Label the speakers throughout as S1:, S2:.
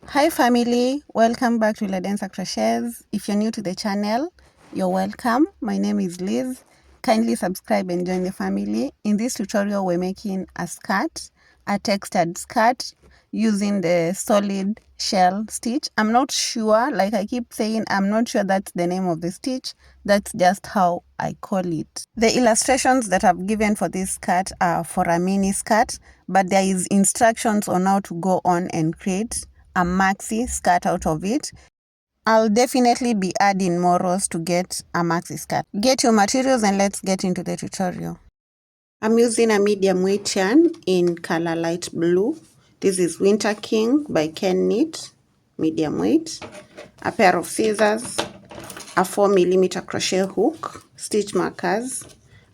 S1: Hi family, welcome back to Ladensa Crochets. If you're new to the channel, you're welcome. My name is Liz. Kindly subscribe and join the family. In this tutorial, we're making a skirt, a textured skirt using the solid shell stitch. I'm not sure, like I keep saying, I'm not sure that's the name of the stitch. That's just how I call it. The illustrations that I've given for this skirt are for a mini skirt, but there is instructions on how to go on and create a maxi skirt out of it. I'll definitely be adding more rows to get a maxi skirt. Get your materials and let's get into the tutorial. I'm using a medium weight yarn in color light blue. This is Winter King by Ken Knit, medium weight. A pair of scissors, a 4mm crochet hook, stitch markers,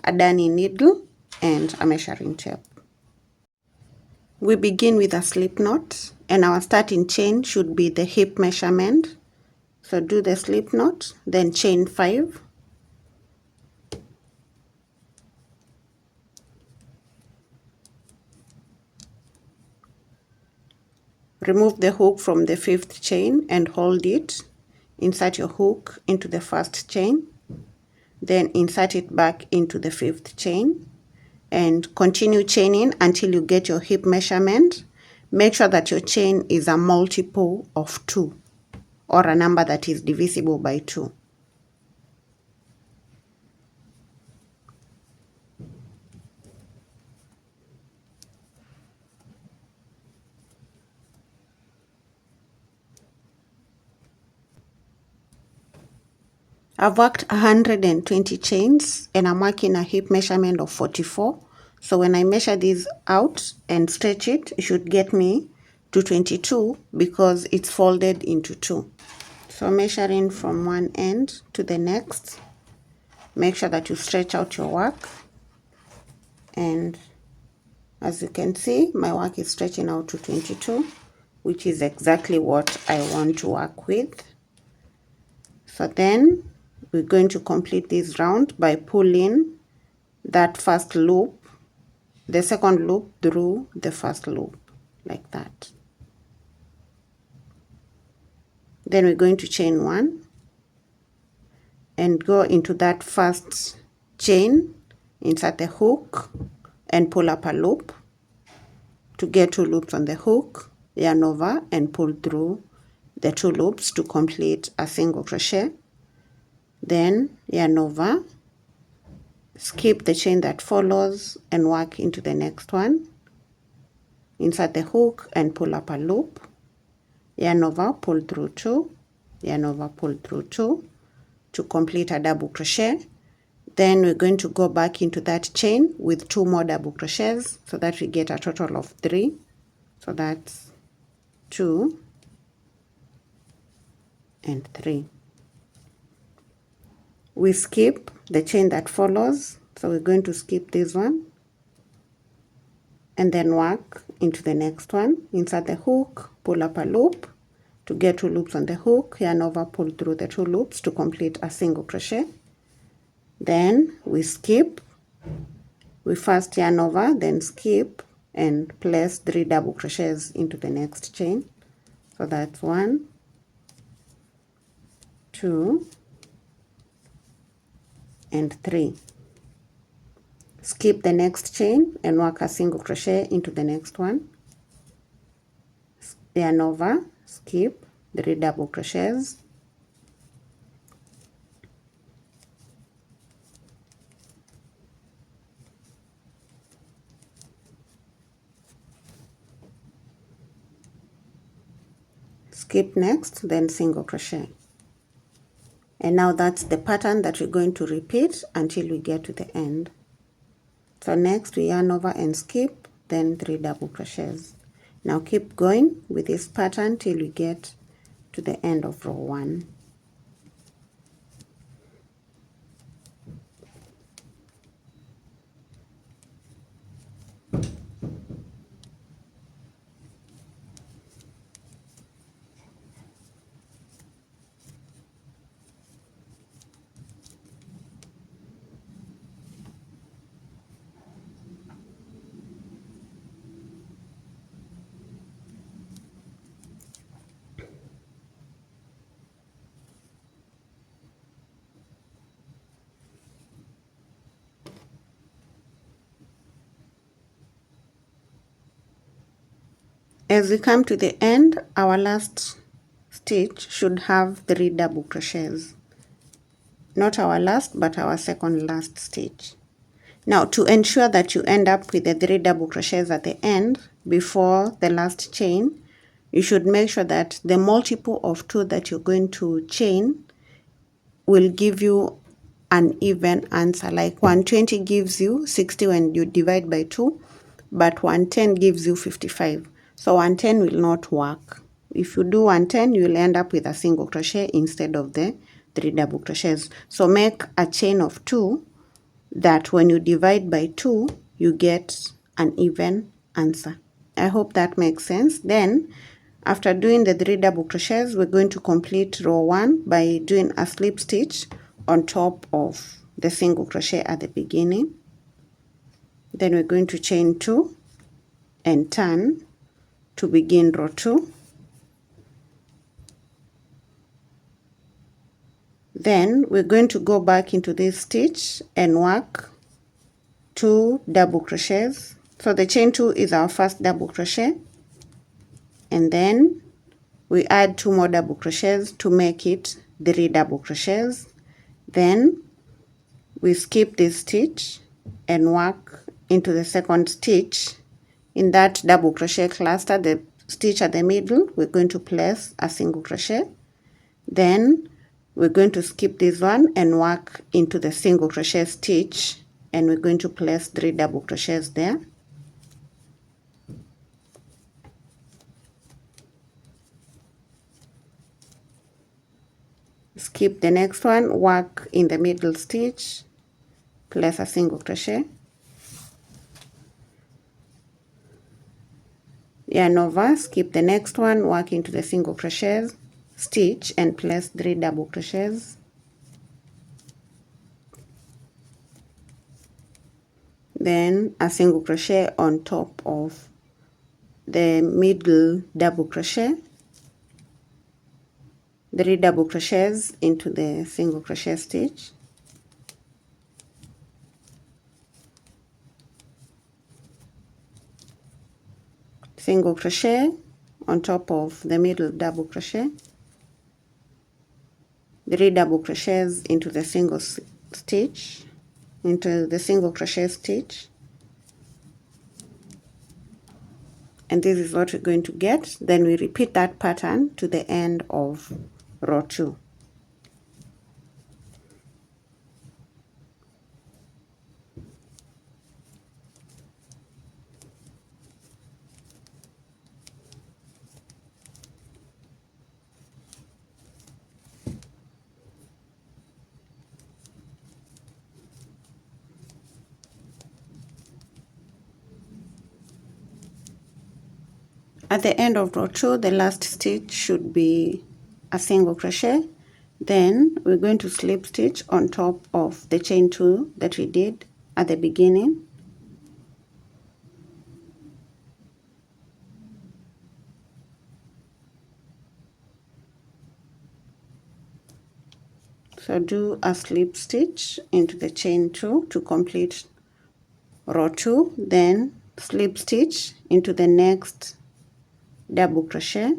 S1: a darning needle, and a measuring tape. We begin with a slip knot, and our starting chain should be the hip measurement. So do the slip knot, then chain 5. Remove the hook from the 5th chain and hold it. Insert your hook into the 1st chain, then insert it back into the 5th chain, and continue chaining until you get your hip measurement. Make sure that your chain is a multiple of 2 or a number that is divisible by 2. I've worked 120 chains and I'm marking a hip measurement of 44. So when I measure these out and stretch it, it should get me to 22 because it's folded into 2. So measuring from one end to the next, make sure that you stretch out your work. And as you can see, my work is stretching out to 22, which is exactly what I want to work with. So then we're going to complete this round by pulling that first loop, the second loop through the first loop, like that. Then we're going to chain 1 and go into that first chain, insert the hook and pull up a loop. To get 2 loops on the hook, yarn over and pull through the 2 loops to complete a single crochet. Then yarn over, skip the chain that follows and work into the next one. Insert the hook and pull up a loop. Yarn over, pull through 2, yarn over, pull through 2 to complete a double crochet. Then we're going to go back into that chain with 2 more double crochets so that we get a total of 3. So that's 2 and 3. We skip the chain that follows, so we're going to skip this one and then work into the next one. Insert the hook, pull up a loop. To get 2 loops on the hook, yarn over, pull through the 2 loops to complete a single crochet. Then we skip. We first yarn over, then skip and place 3 double crochets into the next chain. So that's 1, 2, and 3. Skip the next chain and work a single crochet into the next one. Yarn over, skip 3 double crochets. Skip next, then single crochet. And now that's the pattern that we're going to repeat until we get to the end. So next we yarn over and skip, then 3 double crochets. Now keep going with this pattern till we get to the end of row 1. As we come to the end, our last stitch should have 3 double crochets. Not our last, but our second last stitch. Now, to ensure that you end up with the 3 double crochets at the end before the last chain, you should make sure that the multiple of 2 that you're going to chain will give you an even answer. Like 120 gives you 60 when you divide by 2, but 110 gives you 55. So 110 will not work. If you do 110, you will end up with a single crochet instead of the 3 double crochets. So make a chain of 2 that when you divide by 2, you get an even answer. I hope that makes sense. Then, after doing the 3 double crochets, we're going to complete row 1 by doing a slip stitch on top of the single crochet at the beginning. Then we're going to chain 2 and turn to begin row 2. Then we're going to go back into this stitch and work 2 double crochets. So the chain 2 is our first double crochet, and then we add 2 more double crochets to make it 3 double crochets. Then we skip this stitch and work into the second stitch. In that double crochet cluster, the stitch at the middle, we're going to place a single crochet. Then we're going to skip this one and work into the single crochet stitch, and we're going to place 3 double crochets there. Skip the next one, work in the middle stitch, place a single crochet, yarn over, skip the next one, work into the single crochet stitch and place 3 double crochets. Then a single crochet on top of the middle double crochet, 3 double crochets into the single crochet stitch, single crochet on top of the middle double crochet, 3 double crochets into the single stitch, into the single crochet stitch, and this is what we're going to get. Then we repeat that pattern to the end of row 2. At the end of row 2, the last stitch should be a single crochet. Then we're going to slip stitch on top of the chain 2 that we did at the beginning. So do a slip stitch into the chain 2 to complete row 2, then slip stitch into the next double crochet,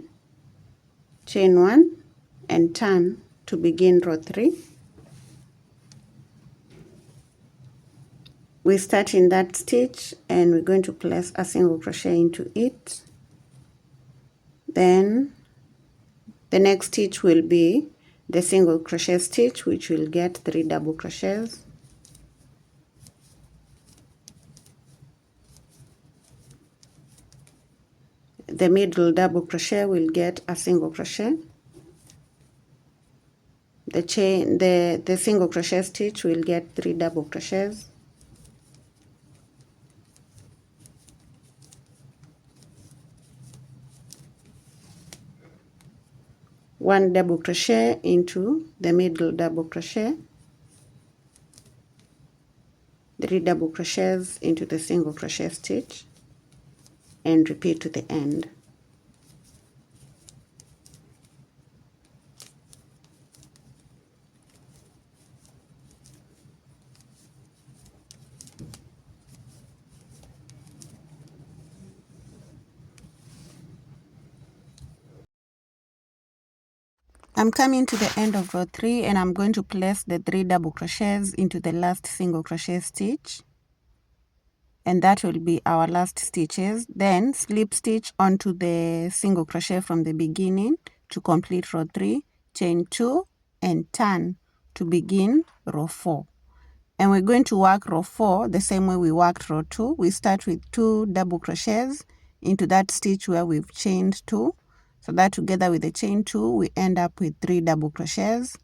S1: chain 1 and turn to begin row 3. We start in that stitch and we're going to place a single crochet into it. Then the next stitch will be the single crochet stitch, which will get 3 double crochets. The middle double crochet will get a single crochet. The single crochet stitch will get 3 double crochets. One double crochet into the middle double crochet, 3 double crochets into the single crochet stitch, and repeat to the end. I'm coming to the end of row 3 and I'm going to place the 3 double crochets into the last single crochet stitch, and that will be our last stitches. Then slip stitch onto the single crochet from the beginning to complete row 3, chain 2 and turn to begin row 4. And we're going to work row 4 the same way we worked row 2. We start with 2 double crochets into that stitch where we've chained 2. So that together with the chain 2, we end up with 3 double crochets.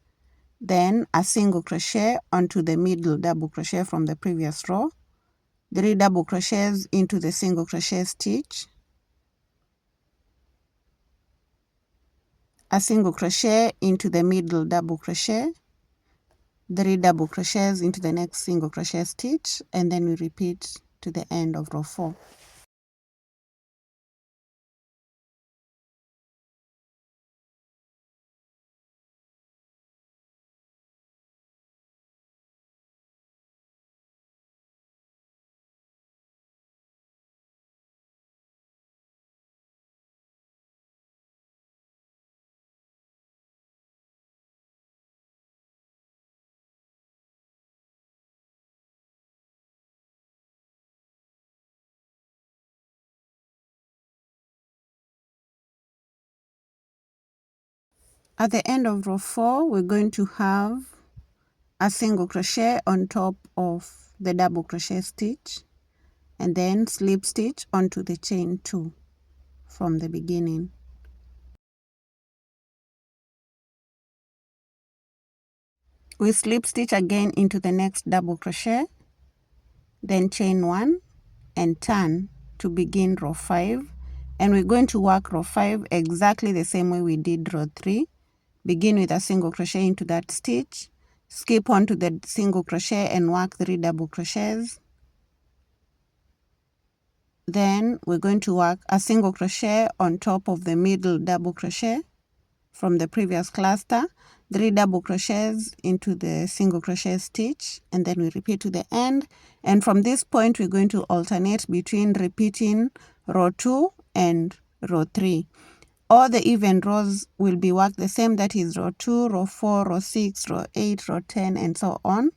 S1: Then a single crochet onto the middle double crochet from the previous row. 3 double crochets into the single crochet stitch. A single crochet into the middle double crochet. 3 double crochets into the next single crochet stitch, and then we repeat to the end of row 4. At the end of row 4, we're going to have a single crochet on top of the double crochet stitch, and then slip stitch onto the chain 2 from the beginning. We slip stitch again into the next double crochet, then chain 1 and turn to begin row 5, and we're going to work row 5 exactly the same way we did row 3. Begin with a single crochet into that stitch, skip onto the single crochet and work 3 double crochets. Then we're going to work a single crochet on top of the middle double crochet from the previous cluster, 3 double crochets into the single crochet stitch, and then we repeat to the end. And from this point we're going to alternate between repeating row 2 and row 3. All the even rows will be worked the same, that is row 2, row 4, row 6, row 8, row 10, and so on.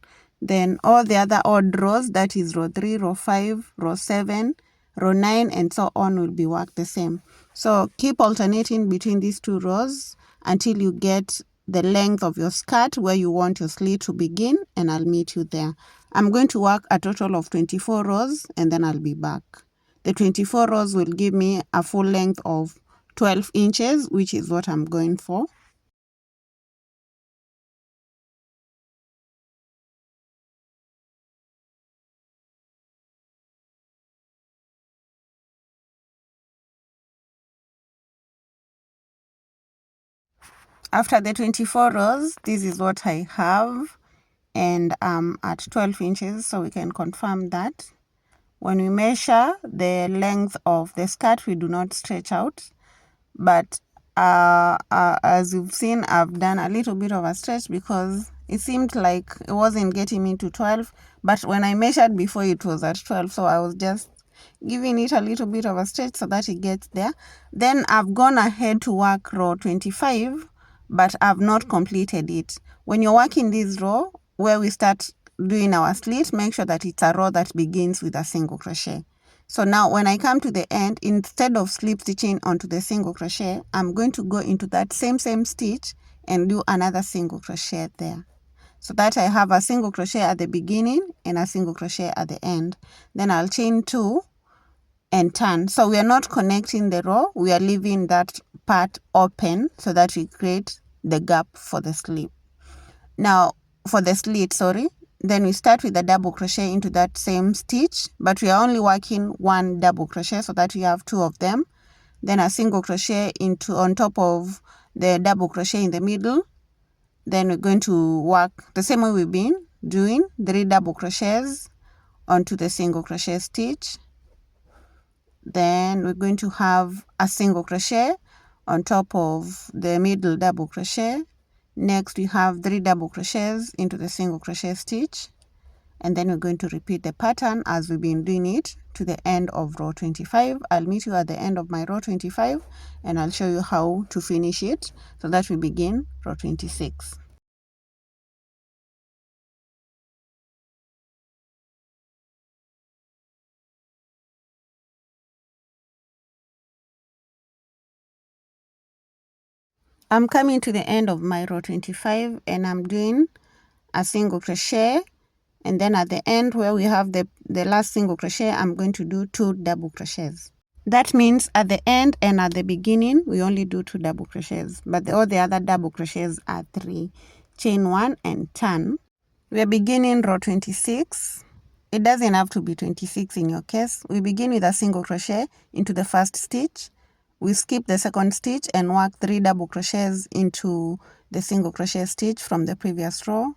S1: Then all the other odd rows, that is row 3, row 5, row 7, row 9, and so on, will be worked the same. So keep alternating between these 2 rows until you get the length of your skirt where you want your slit to begin, and I'll meet you there. I'm going to work a total of 24 rows and then I'll be back. The 24 rows will give me a full length of 12 inches, which is what I'm going for. After the 24 rows, this is what I have, and I'm at 12 inches, so we can confirm that. When we measure the length of the skirt, we do not stretch out, but as you've seen, I've done a little bit of a stretch because it seemed like it wasn't getting me to 12, but when I measured before, it was at 12, so I was just giving it a little bit of a stretch so that it gets there. Then I've gone ahead to work row 25, but I've not completed it. When you're working this row where we start doing our slit, make sure that it's a row that begins with a single crochet. So now when I come to the end, instead of slip stitching onto the single crochet, I'm going to go into that same stitch and do another single crochet there, so that I have a single crochet at the beginning and a single crochet at the end. Then I'll chain 2 and turn. So we are not connecting the row, we are leaving that part open so that we create the gap for the slip. Now for the slit, then we start with a double crochet into that same stitch, but we are only working 1 double crochet so that we have 2 of them. Then a single crochet on top of the double crochet in the middle. Then we're going to work the same way we've been doing, 3 double crochets onto the single crochet stitch. Then we're going to have a single crochet on top of the middle double crochet. Next we have 3 double crochets into the single crochet stitch, and then we're going to repeat the pattern as we've been doing it to the end of row 25. I'll meet you at the end of my row 25 and I'll show you how to finish it so that we begin row 26. I'm coming to the end of my row 25 and I'm doing a single crochet, and then at the end where we have the last single crochet, I'm going to do 2 double crochets. That means at the end and at the beginning we only do 2 double crochets, but all the other double crochets are 3. Chain 1 and turn. We're beginning row 26. It doesn't have to be 26 in your case. We begin with a single crochet into the first stitch. We skip the second stitch and work 3 double crochets into the single crochet stitch from the previous row,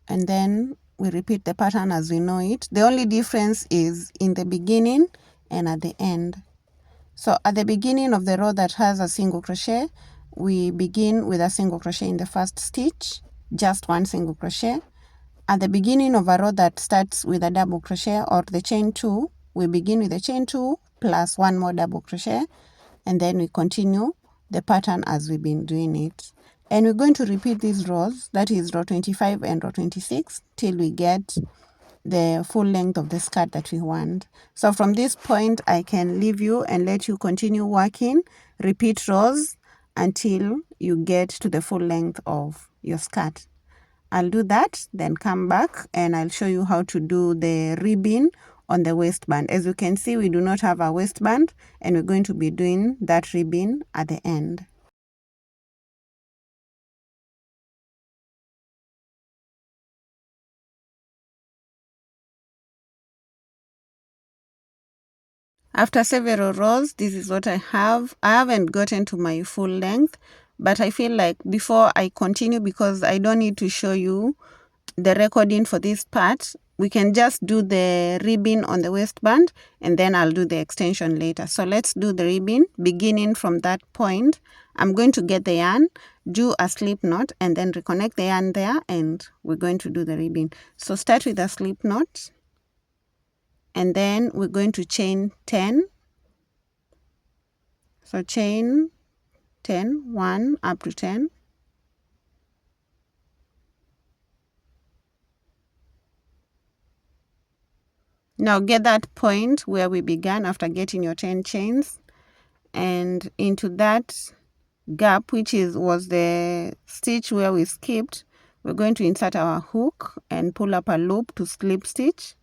S1: and then we repeat the pattern as we know it. The only difference is in the beginning and at the end. So at the beginning of the row that has a single crochet, we begin with a single crochet in the first stitch, just 1 single crochet. At the beginning of a row that starts with a double crochet or the chain 2, we begin with the chain 2 plus 1 more double crochet, and then we continue the pattern as we've been doing it. And we're going to repeat these rows, that is row 25 and row 26, till we get the full length of the skirt that we want. So from this point I can leave you and let you continue working, repeat rows until you get to the full length of your skirt. I'll do that, then come back and I'll show you how to do the ribbing on the waistband. As you can see, we do not have a waistband and we're going to be doing that ribbing at the end. After several rows, this is what I have. I haven't gotten to my full length, but I feel like before I continue, because I don't need to show you the recording for this part, we can just do the ribbing on the waistband and then I'll do the extension later. So let's do the ribbing beginning from that point. I'm going to get the yarn, do a slip knot, and then reconnect the yarn there, and we're going to do the ribbing. So start with a slip knot, and then we're going to chain 10. So chain 10, 1 up to 10. Now get that point where we began after getting your 10 chains, and into that gap, which was the stitch where we skipped, we're going to insert our hook and pull up a loop to slip stitch,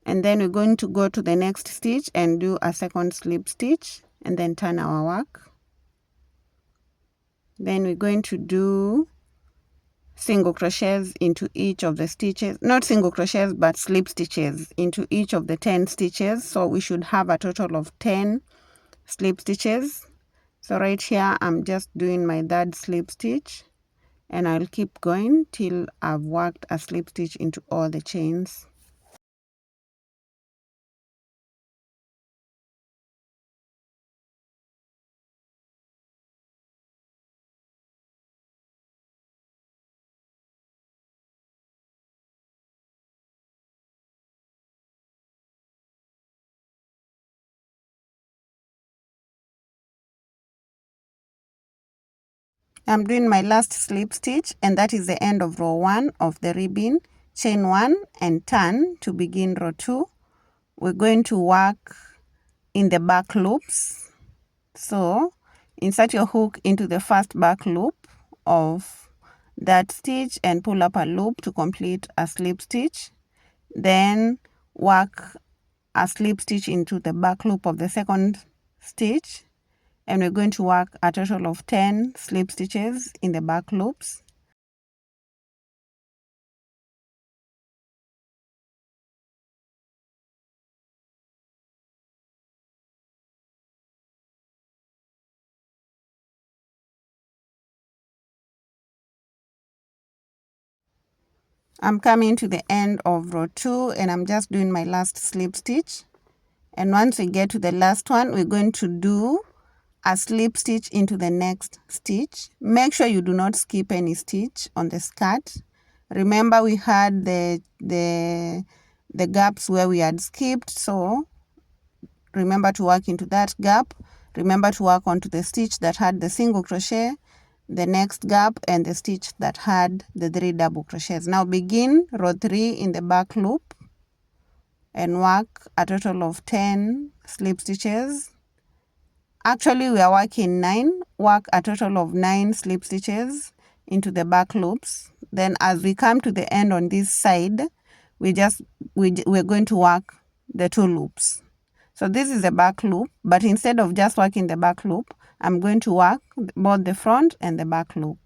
S1: and then we're going to go to the next stitch and do a second slip stitch and then turn our work. Then we're going to do single crochets into each of the stitches, not single crochets but slip stitches into each of the 10 stitches. So we should have a total of 10 slip stitches. So right here I'm just doing my 3rd slip stitch, and I'll keep going till I've worked a slip stitch into all the chains. I'm doing my last slip stitch, and that is the end of row 1 of the ribbon. Chain 1 and turn to begin row 2. We're going to work in the back loops. So insert your hook into the first back loop of that stitch and pull up a loop to complete a slip stitch. Then work a slip stitch into the back loop of the second stitch, and we're going to work a total of 10 slip stitches in the back loops. I'm coming to the end of row 2 and I'm just doing my last slip stitch. And once we get to the last one, we're going to do a slip stitch into the next stitch. Make sure you do not skip any stitch on the skirt. Remember we had the gaps where we had skipped, so remember to work into that gap. Remember to work onto the stitch that had the single crochet, the next gap, and the stitch that had the 3 double crochets. Now begin row 3 in the back loop and work a total of 10 slip stitches. Actually we are working 9. Work a total of 9 slip stitches into the back loops. Then as we come to the end on this side, we're going to work the 2 loops. So this is the back loop, but instead of just working the back loop, I'm going to work both the front and the back loop.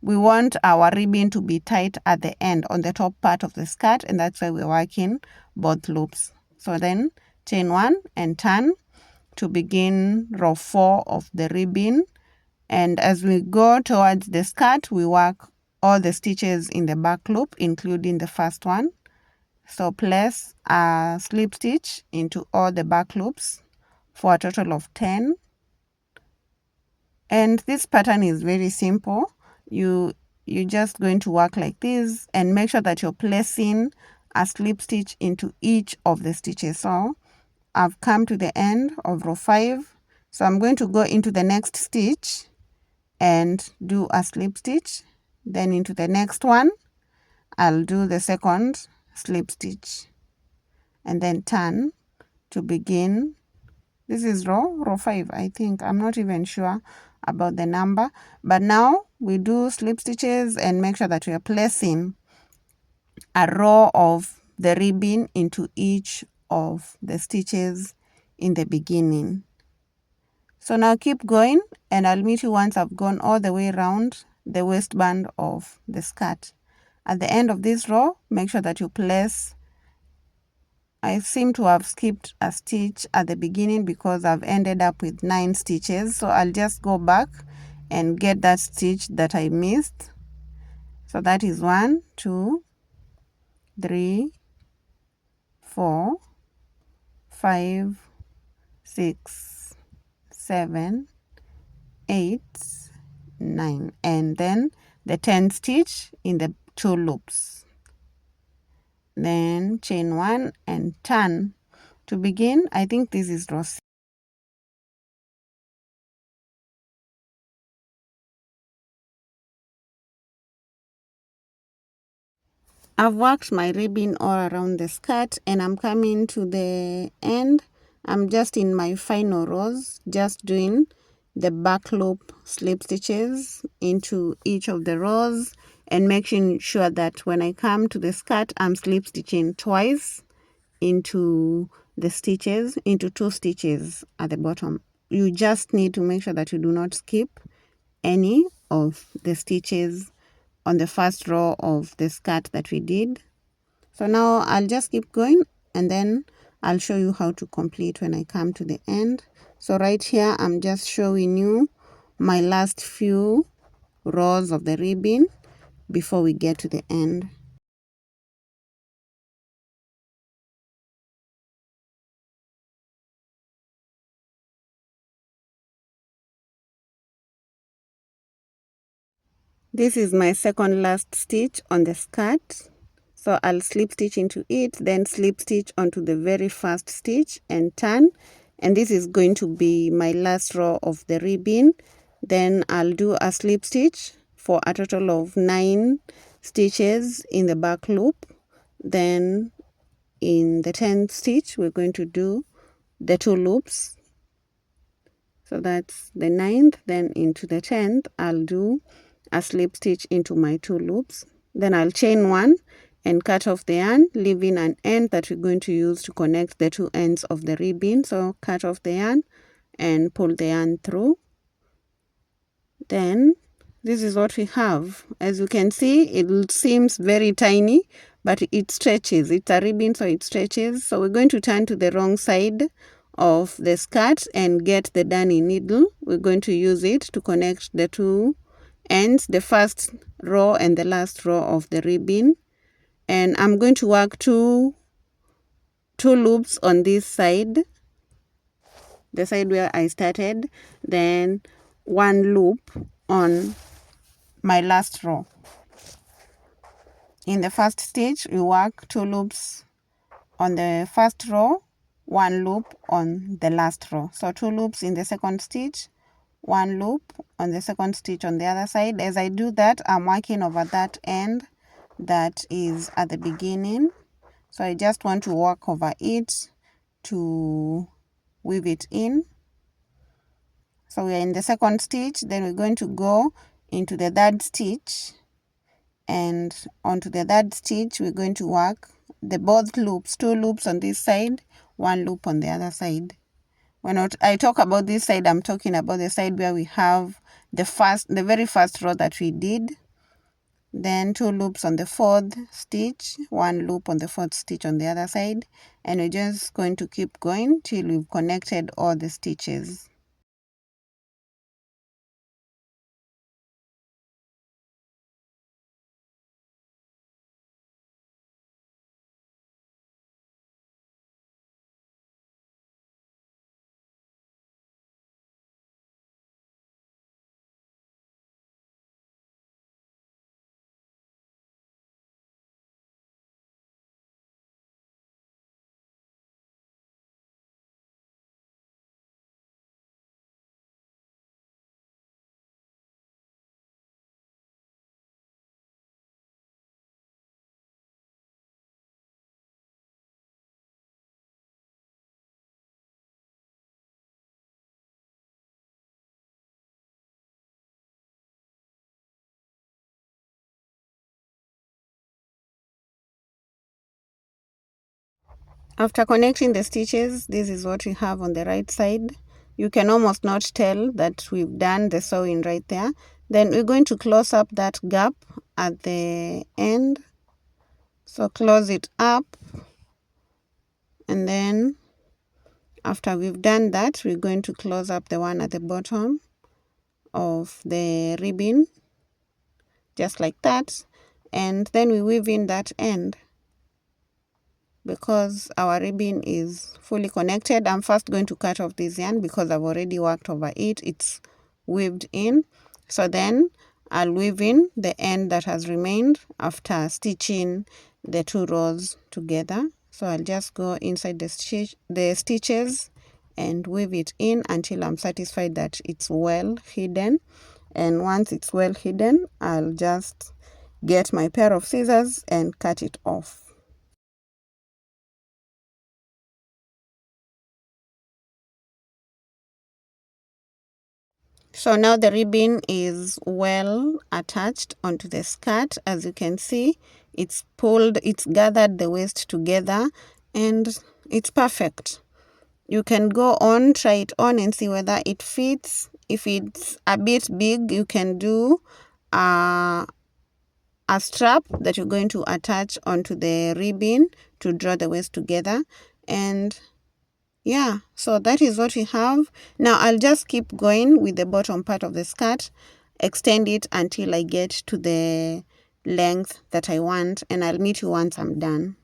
S1: We want our ribbon to be tight at the end on the top part of the skirt, and that's why we're working both loops. So then chain 1 and turn to begin row 4 of the ribbon. And as we go towards the skirt, we work all the stitches in the back loop, including the first one. So place a slip stitch into all the back loops for a total of 10. And this pattern is very simple. You're just going to work like this and make sure that you're placing a slip stitch into each of the stitches. So I've come to the end of row 5. So I'm going to go into the next stitch and do a slip stitch. Then into the next one, I'll do the second slip stitch and then turn to begin. This is row 5, I think. I'm not even sure about the number. But now we do slip stitches and make sure that we are placing a row of the ribbon into each of the stitches in the beginning. So now keep going, and I'll meet you once I've gone all the way around the waistband of the skirt. At the end of this row, make sure that you place, I seem to have skipped a stitch at the beginning because I've ended up with 9 stitches. So I'll just go back and get that stitch that I missed. So that is 1, 2, 3, 4, 5, 6, 7, 8, 9, and then the 10th stitch in the 2 loops. Then chain 1 and turn to begin. I think this is row 6. I've worked my ribbon all around the skirt and I'm coming to the end. I'm just in my final rows, just doing the back loop slip stitches into each of the rows and making sure that when I come to the skirt, I'm slip stitching twice into the stitches, into 2 stitches at the bottom. You just need to make sure that you do not skip any of the stitches on the first row of the skirt that we did. So now I'll just keep going and then I'll show you how to complete when I come to the end. So right here I'm just showing you my last few rows of the ribbon before we get to the end. This is my second last stitch on the skirt. So I'll slip stitch into it, then slip stitch onto the very first stitch and turn. And this is going to be my last row of the ribbon. Then I'll do a slip stitch for a total of 9 stitches in the back loop. Then in the 10th stitch, we're going to do the 2 loops. So that's the 9th. Then into the 10th, I'll do a slip stitch into my 2 loops. Then I'll chain 1 and cut off the yarn, leaving an end that we're going to use to connect the 2 ends of the ribbon. So cut off the yarn and pull the yarn through. Then this is what we have. As you can see, it seems very tiny, but it stretches. It's a ribbon, so it stretches. So we're going to turn to the wrong side of the skirt and get the darning needle. We're going to use it to connect the 2 ends, the first row and the last row of the ribbon. And I'm going to work two loops on this side, the side where I started, then 1 loop on my last row. In the first stitch, we work 2 loops on the first row, 1 loop on the last row. So 2 loops in the second stitch, 1 loop on the second stitch on the other side. As I do that, I'm working over that end that is at the beginning. So I just want to work over it to weave it in. So we are in the second stitch, then we're going to go into the third stitch, and onto the third stitch we're going to work the both loops, 2 loops on this side, 1 loop on the other side. When I talk about this side, I'm talking about the side where we have the very first row that we did, then 2 loops on the fourth stitch, 1 loop on the fourth stitch on the other side, and we're just going to keep going till we've connected all the stitches. After connecting the stitches, this is what we have on the right side. You can almost not tell that we've done the sewing right there. Then we're going to close up that gap at the end. So close it up, and then after we've done that, we're going to close up the one at the bottom of the ribbon, just like that, and then we weave in that end. Because our ribbon is fully connected, I'm first going to cut off this yarn because I've already worked over it. It's weaved in. So then I'll weave in the end that has remained after stitching the 2 rows together. So I'll just go inside the stitches and weave it in until I'm satisfied that it's well hidden. And once it's well hidden, I'll just get my pair of scissors and cut it off. So now the ribbon is well attached onto the skirt. As you can see, it's pulled, it's gathered the waist together, and it's perfect. You can go on, try it on and see whether it fits. If it's a bit big, you can do a strap that you're going to attach onto the ribbon to draw the waist together. And yeah, so that is what we have. Now I'll just keep going with the bottom part of the skirt, extend it until I get to the length that I want, and I'll meet you once I'm done.